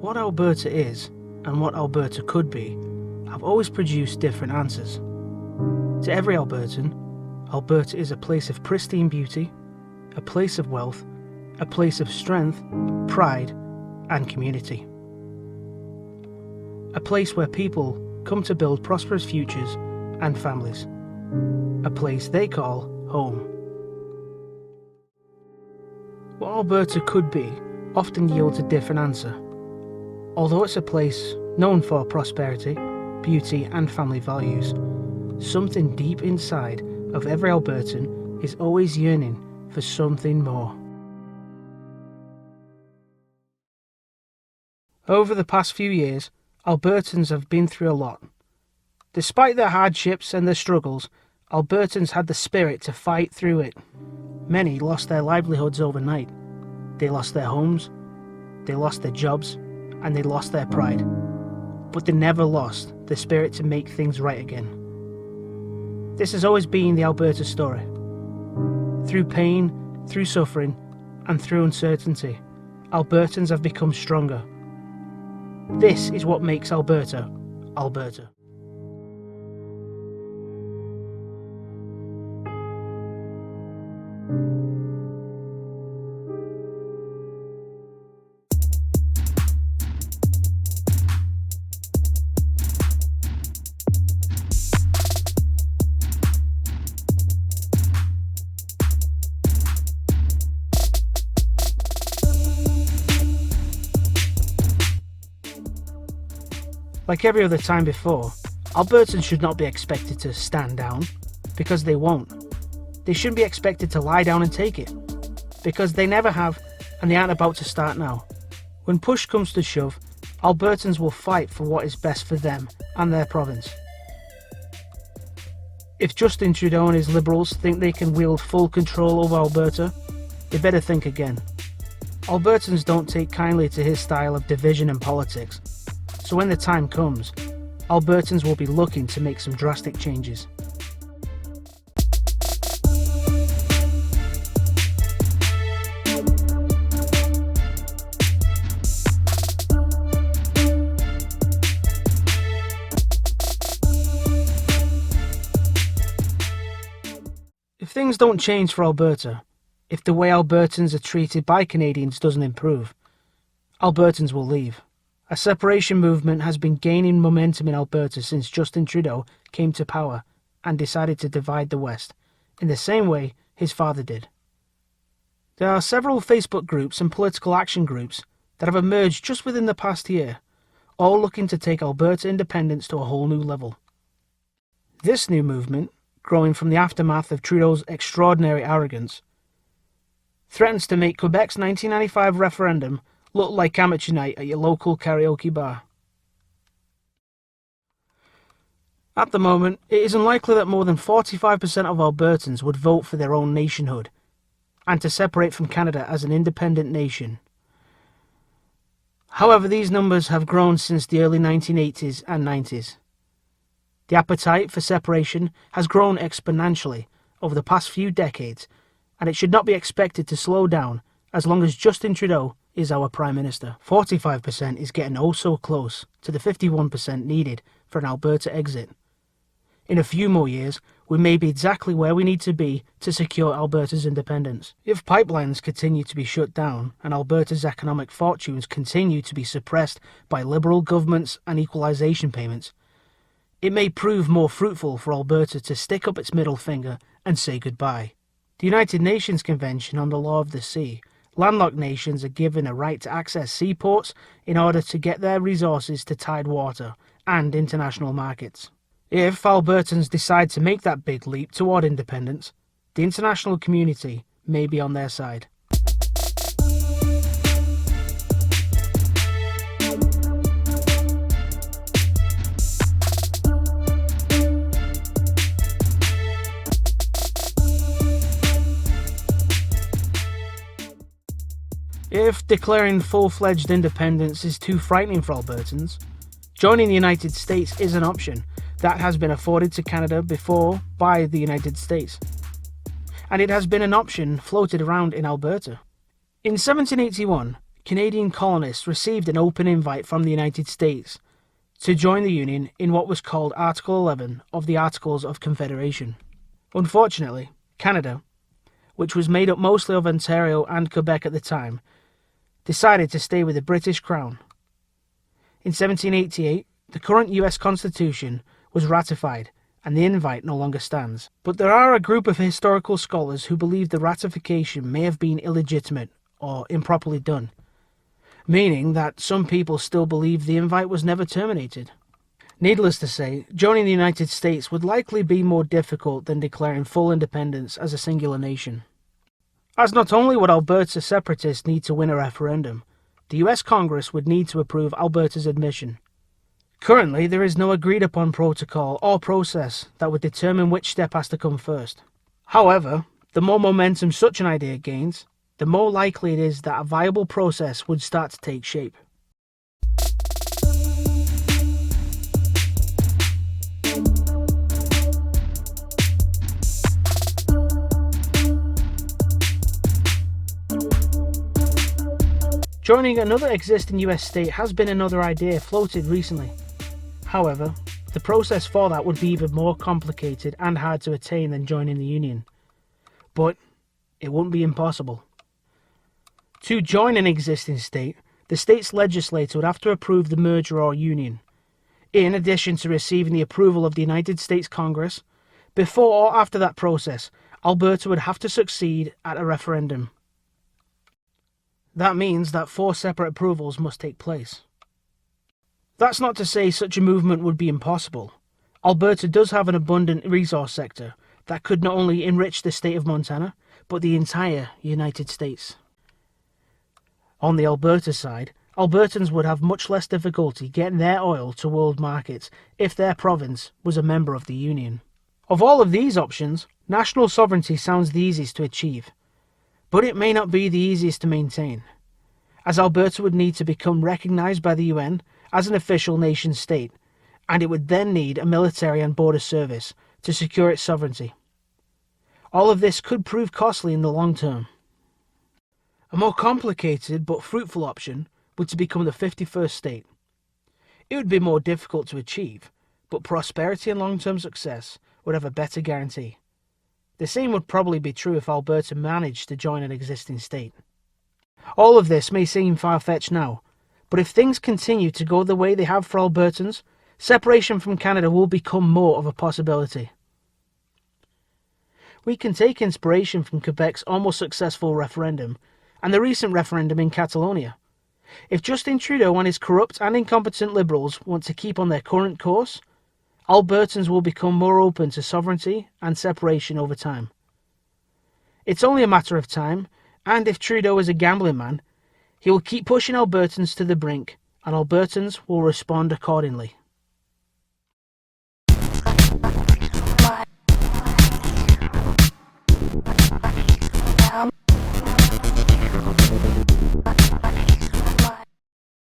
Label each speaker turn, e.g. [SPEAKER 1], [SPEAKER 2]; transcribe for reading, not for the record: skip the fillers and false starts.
[SPEAKER 1] What Alberta is, and what Alberta could be, have always produced different answers. To every Albertan, Alberta is a place of pristine beauty, a place of wealth, a place of strength, pride, and community. A place where people come to build prosperous futures and families. A place they call home. What Alberta could be often yields a different answer. Although it's a place known for prosperity, beauty, and family values, something deep inside of every Albertan is always yearning for something more. Over the past few years, Albertans have been through a lot. Despite their hardships and their struggles, Albertans had the spirit to fight through it. Many lost their livelihoods overnight. They lost their homes, they lost their jobs, and they lost their pride. But they never lost the spirit to make things right again. This has always been the Alberta story. Through pain, through suffering, and through uncertainty, Albertans have become stronger. This is what makes Alberta, Alberta. Like every other time before, Albertans should not be expected to stand down, because they won't. They shouldn't be expected to lie down and take it, because they never have, and they aren't about to start now. When push comes to shove, Albertans will fight for what is best for them and their province. If Justin Trudeau and his Liberals think they can wield full control over Alberta, they better think again. Albertans don't take kindly to his style of division and politics. So when the time comes, Albertans will be looking to make some drastic changes. If things don't change for Alberta, if the way Albertans are treated by Canadians doesn't improve, Albertans will leave. A separation movement has been gaining momentum in Alberta since Justin Trudeau came to power and decided to divide the West, in the same way his father did. There are several Facebook groups and political action groups that have emerged just within the past year, all looking to take Alberta independence to a whole new level. This new movement, growing from the aftermath of Trudeau's extraordinary arrogance, threatens to make Quebec's 1995 referendum look like amateur night at your local karaoke bar. At the moment, it is unlikely that more than 45% of Albertans would vote for their own nationhood, and to separate from Canada as an independent nation. However, these numbers have grown since the early 1980s and 90s. The appetite for separation has grown exponentially over the past few decades, and it should not be expected to slow down as long as Justin Trudeau is our Prime Minister. 45% is getting oh so close to the 51% needed for an Alberta exit. In a few more years, we may be exactly where we need to be to secure Alberta's independence. If pipelines continue to be shut down and Alberta's economic fortunes continue to be suppressed by Liberal governments and equalisation payments, it may prove more fruitful for Alberta to stick up its middle finger and say goodbye. The United Nations Convention on the Law of the Sea, landlocked nations are given a right to access seaports in order to get their resources to tidewater and international markets. If Albertans decide to make that big leap toward independence, the international community may be on their side. If declaring full-fledged independence is too frightening for Albertans, joining the United States is an option, That has been afforded to Canada before by the United States, and it has been an option floated around in Alberta. In 1781, Canadian colonists received an open invite from the United States to join the Union in what was called Article 11 of the Articles of Confederation. Unfortunately, Canada, which was made up mostly of Ontario and Quebec at the time, decided to stay with the British Crown. In 1788, the current US Constitution was ratified and the invite no longer stands. But there are a group of historical scholars who believe the ratification may have been illegitimate or improperly done, meaning that some people still believe the invite was never terminated. Needless to say, joining the United States would likely be more difficult than declaring full independence as a singular nation. As not only would Alberta separatists need to win a referendum, the US Congress would need to approve Alberta's admission. Currently, there is no agreed upon protocol or process that would determine which step has to come first. However, the more momentum such an idea gains, the more likely it is that a viable process would start to take shape. Joining another existing US state has been another idea floated recently. However, the process for that would be even more complicated and hard to attain than joining the Union. But it wouldn't be impossible. To join an existing state, the state's legislature would have to approve the merger or union, in addition to receiving the approval of the United States Congress. Before or after that process, Alberta would have to succeed at a referendum. That means that 4 separate approvals must take place. That's not to say such a movement would be impossible. Alberta does have an abundant resource sector that could not only enrich the state of Montana, but the entire United States. On the Alberta side, Albertans would have much less difficulty getting their oil to world markets if their province was a member of the Union. Of all of these options, national sovereignty sounds the easiest to achieve, but it may not be the easiest to maintain, as Alberta would need to become recognised by the UN as an official nation-state, and it would then need a military and border service to secure its sovereignty. All of this could prove costly in the long term. A more complicated but fruitful option would to become the 51st state. It would be more difficult to achieve, but prosperity and long-term success would have a better guarantee. The same would probably be true if Alberta managed to join an existing state. All of this may seem far-fetched now, but if things continue to go the way they have for Albertans, separation from Canada will become more of a possibility. We can take inspiration from Quebec's almost successful referendum and the recent referendum in Catalonia. If Justin Trudeau and his corrupt and incompetent Liberals want to keep on their current course, Albertans will become more open to sovereignty and separation over time. It's only a matter of time, and if Trudeau is a gambling man, he will keep pushing Albertans to the brink, and Albertans will respond accordingly.